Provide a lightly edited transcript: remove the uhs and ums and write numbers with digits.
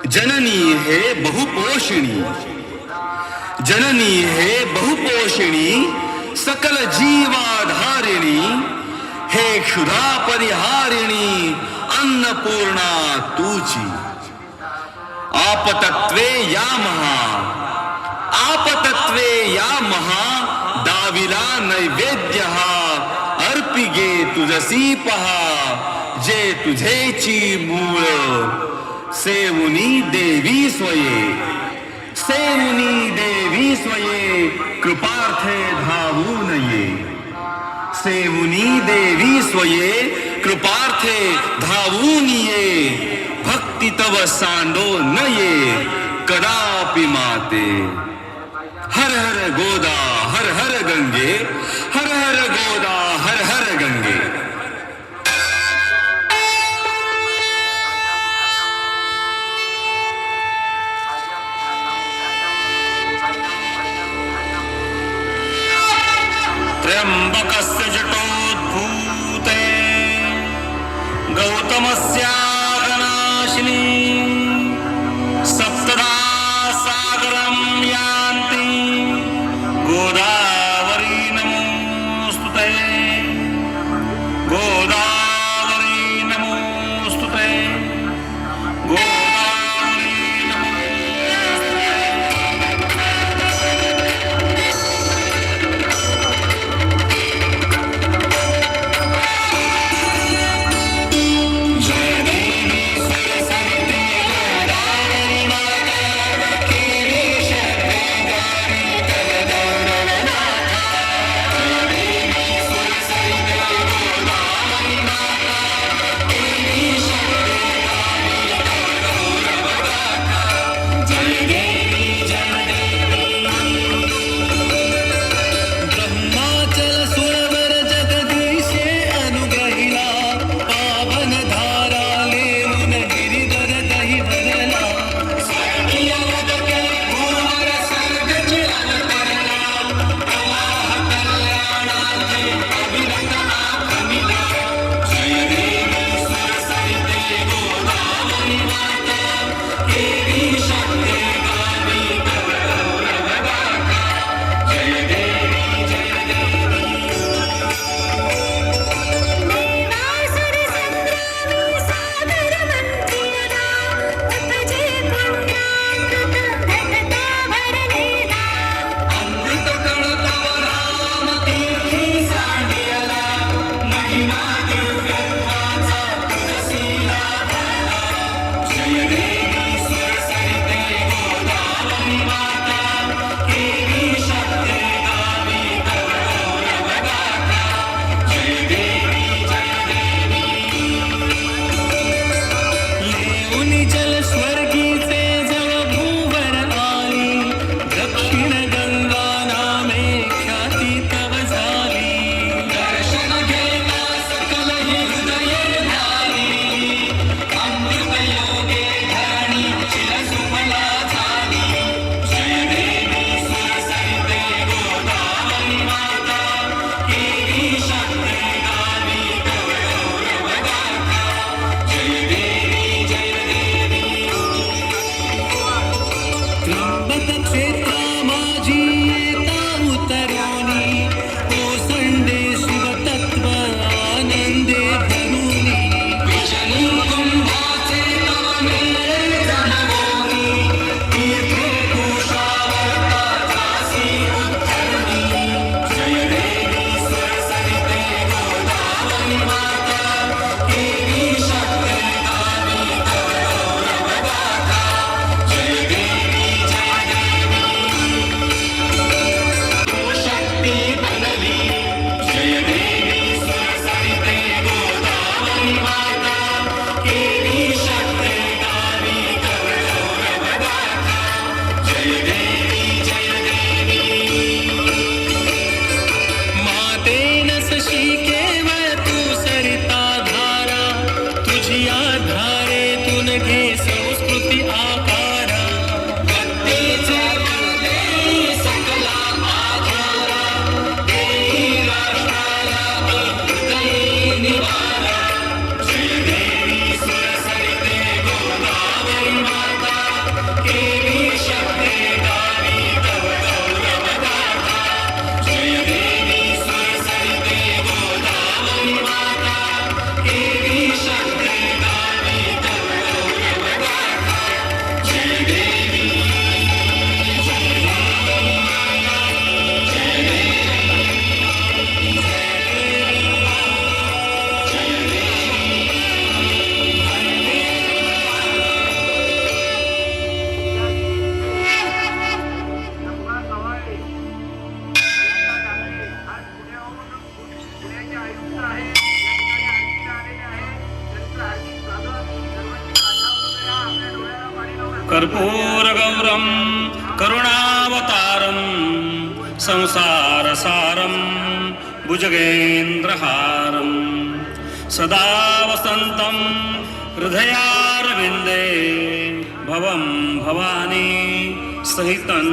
जननी हे बहुपोषिणी, जननी हे बहुपोषिणी, सकल जीवाधारिणी, हे क्षुधा परिहारिणी, अन्नपूर्णा तूची. आपतत्वे या महा, आपतत्वे या महा, दाविला नैवेद्य अर्पिगे तुझसी पहा, जे तुझेची मूळ. सेवुनी देवी स्वये, सेवुनी देवी स्वये, कृपार्थे धावून ये. सेवुनी देवी स्वये, कृपार्थे धावून ये. भक्ती तव सांडो न ये, कदापि माते. हर हर गोदा हर हर गंगे, हर हर गोदा हर हर गंगे. त्र्यंबकस्य जटोद्भूते, गौतमस्यागनाशिनी, सप्तदा सागरं यान्ति, गोदावरी नमोस्तुते, गोदावरी नमोस्तुते, गोदावरी नमोस्तुते. कर्पूरगौरं करुणावतारं संसारसारं भुजगेन्द्रहारं सदा वसन्तं हृदयारविन्दे भवं भवानी सहितं